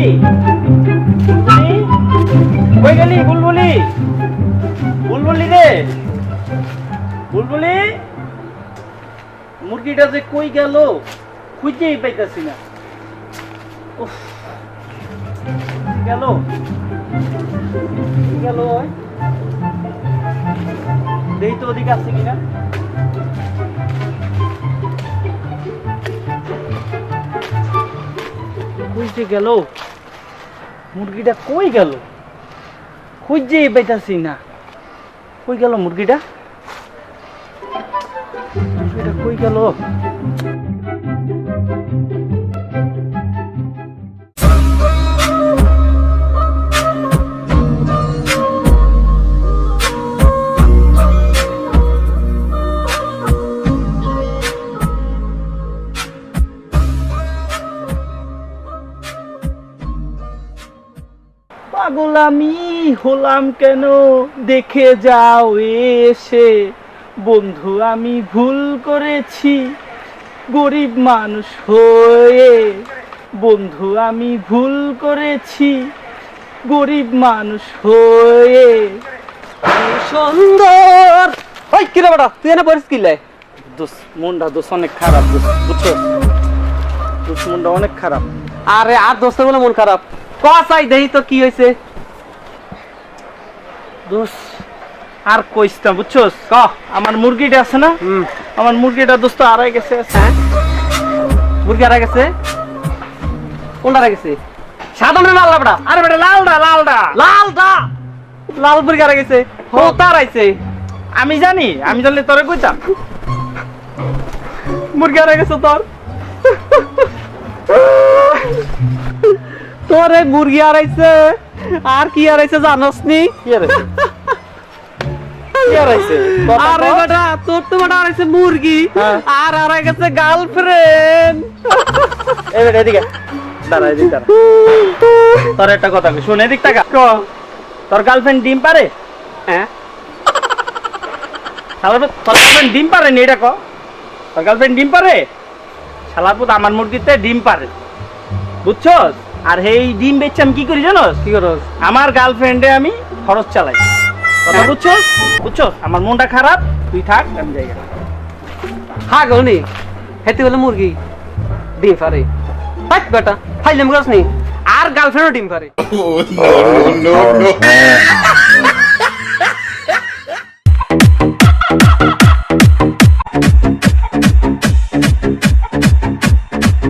বুলবুলি কই গেলি বুলবুলি? বুলবুলি রে বুলবুলি, মুরগিটা যে কই গেল খুঁজেই পাইতাছি না। উফ, গেল গেল ওই দেই তো ওদিকে আছে কিনা। কই যে গেল মুরগিটা? কই গেল খুঁজেই পাইতাছি না। কই গেল মুরগিটা? মুরগিটা কই গেল? পাগল আমি হলাম কেন দেখে যাও এসে, বন্ধু আমি ভুল করেছি গরিব মানুষ হয়ে, বন্ধু আমি ভুল করেছি গরিব মানুষ হয়ে। সুন্দর ওই কি রে বেটা, তুই এনে পড়িস কি লাই? দোষ মনটা দোষ অনেক খারাপ দোষ, বুঝছো? দোষ মনটা অনেক খারাপ। আরে আর দোস্তের বলে মন খারাপ, কসাই দেই তো কি হয়েছে? দোষ আর কইস না, বুঝছস? ক আমার মুরগিটা আছে না, আমার মুরগিটা দোস্ত আড়াই গেছে। হ্যাঁ মুরগি হারা গেছে? কোনটা হারা গেছে? সাদা মানে লাল বেটা? আরে বেটা লালডা লালডা লালটা লাল মুরগি হারা গেছে, ও তার আইছে। আমি জানি, আমি জানলে তোরে কইতাম। মুরগি হারা গেছে তোর? তোর এই মুরগি হারাইছে আর কি হারাইছে জানোস নি? কি রে কি হারাইছে? আরে বেটা তোর তো বেটা হারাইছে মুরগি, হ্যাঁ। আর হারাই গেছে গার্লফ্রেন্ড। এই বেটা এদিকে দাঁড়া, এদিকে দাঁড়া। তোর একটা কথা কই, শোন এদিক টাকা। তোর গার্লফ্রেন্ড ডিম পারে? হ্যাঁ শালার পুত, তোর গার্লফ্রেন্ড ডিম পারে নি? এটা ক, তোর গার্লফ্রেন্ড ডিম পারে? শালার পুত আমার মুরগিতে ডিম পারে, বুঝছস? আর এই ডিম বেচে আমি কি করি জানোস? কি করস? আমার গার্লফ্রেন্ডে আমি খরচ চালাই। কথা বুঝছস? বুঝছস? আমার মনটা খারাপ, তুই থাক, আমি যাই। হ্যাঁ গনি হেতে বলে মুরগি ডিম পারে? হাট বেটা ফাইলাম করস নি, আর গার্লফ্রেন্ডও ডিম পারে? Oh, no, no, no.